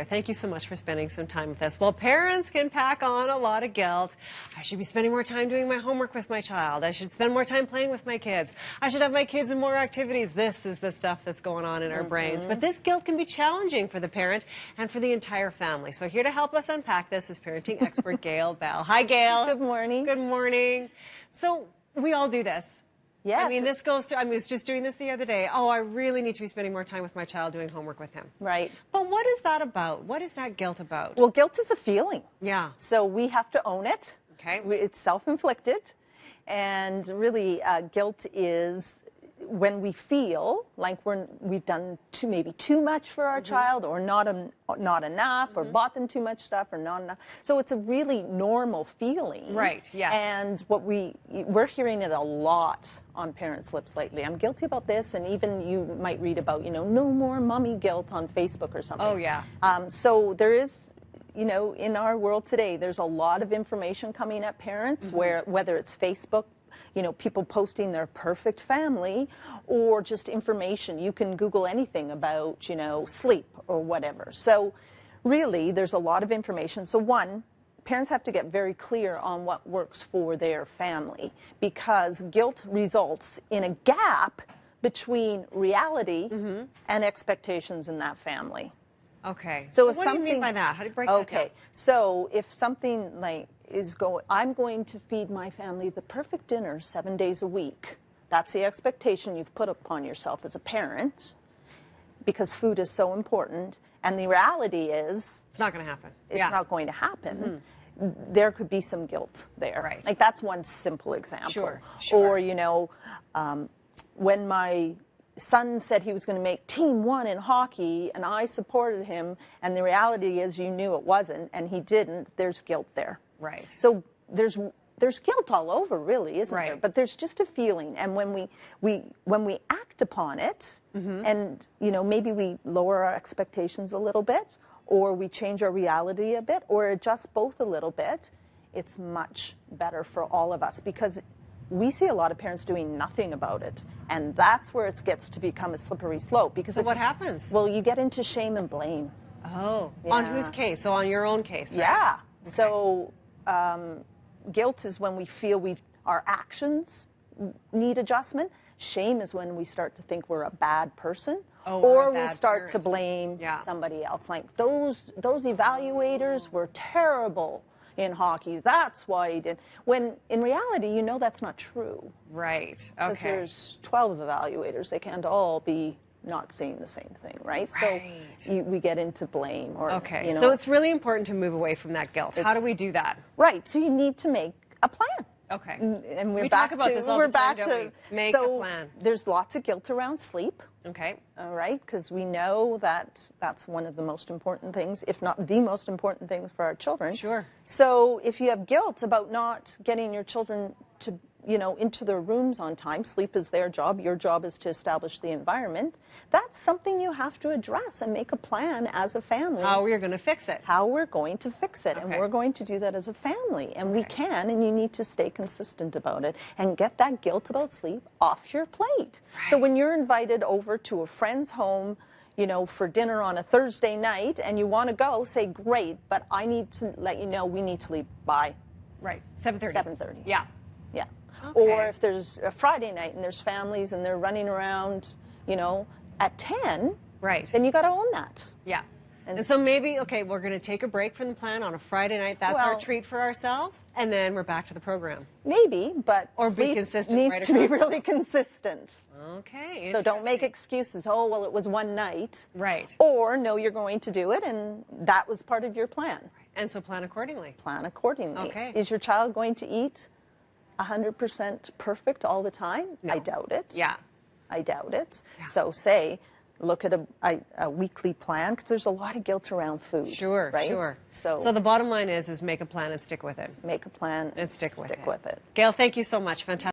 Thank you so much for spending some time with us. Well, parents can pack on a lot of guilt. I should be spending more time doing my homework with my child. I should spend more time playing with my kids. I should have my kids in more activities. This is the stuff that's going on in our brains. But this guilt can be challenging for the parent and for the entire family. So here to help us unpack this is parenting expert Gail Bell. Hi, Gail. Good morning. Good morning. So we all do this. Yes. I mean, this goes to, I was just doing this the other day. Oh, I really need to be spending more time with my child doing homework with him. Right. But what is that about? What is that guilt about? Well, guilt is a feeling. Yeah. So we have to own it. Okay. It's self-inflicted. And really, guilt is when we feel like we've done maybe too much for our child, or not enough, or bought them too much stuff, or not enough. So it's a really normal feeling. Right, yes. And what we're hearing it a lot on parents' lips lately. I'm guilty about this, and even you might read about, no more mommy guilt on Facebook or something. Oh, yeah. So there is, in our world today, there's a lot of information coming at parents, whether it's Facebook, people posting their perfect family, or just information. You can Google anything about, sleep or whatever. So really, there's a lot of information. So one, parents have to get very clear on what works for their family, because guilt results in a gap between reality and expectations in that family. Okay. So what do you mean by that? How do you break that down? Okay. So if something like I'm going to feed my family the perfect dinner 7 days a week. That's the expectation you've put upon yourself as a parent, because food is so important. And the reality is, it's not going to happen. It's not going to happen. There could be some guilt there. Right. Like, that's one simple example. Sure. Or, when my son said he was going to make Team 1 in hockey, and I supported him, and the reality is you knew it wasn't, and he didn't, there's guilt there. Right. So there's guilt all over, really, isn't there? But there's just a feeling, and when we act upon it, and maybe we lower our expectations a little bit, or we change our reality a bit, or adjust both a little bit, it's much better for all of us, because we see a lot of parents doing nothing about it, and that's where it gets to become a slippery slope. Because so what happens? Well, you get into shame and blame. Oh, yeah. On whose case? So on your own case, right? Yeah. Okay. So guilt is when we feel our actions need adjustment. Shame is when we start to think we're a bad person, or we start to blame somebody else. Like those evaluators were terrible in hockey. That's why he did. When in reality, that's not true. Right. Okay. Because there's 12 evaluators. They can't all be not seeing the same thing, right? So we get into blame. Or, so it's really important to move away from that guilt. How do we do that? Right. So you need to make a plan. Okay. And we talk about this all the time, don't we? Make a plan. There's lots of guilt around sleep. Okay. All right, because we know that that's one of the most important things, if not the most important things for our children. Sure. So if you have guilt about not getting your children to into their rooms on time, sleep is their job, your job is to establish the environment, that's something you have to address and make a plan as a family. How we're going to fix it. How we're going to fix it. Okay. And we're going to do that as a family. And we can, and you need to stay consistent about it and get that guilt about sleep off your plate. Right. So when you're invited over to a friend's home, for dinner on a Thursday night, and you want to go, say, great, but I need to let you know we need to leave by 7:30. 7:30. Yeah. Yeah. Okay. Or if there's a Friday night and there's families and they're running around, at 10, then you got to own that. Yeah. And so maybe, we're going to take a break from the plan on a Friday night. That's our treat for ourselves. And then we're back to the program. Maybe, but or be consistent. Needs to be really consistent. Okay. So don't make excuses. Oh, well, it was one night. Right. Or no, you're going to do it, and that was part of your plan. And so plan accordingly. Plan accordingly. Okay. Is your child going to eat 100% perfect all the time? No. I doubt it. Yeah. I doubt it. Yeah. So look at a weekly plan, because there's a lot of guilt around food. Sure, right? sure. So the bottom line is make a plan and stick with it. Make a plan and stick with it. Stick with it. Gail, thank you so much. Fantastic.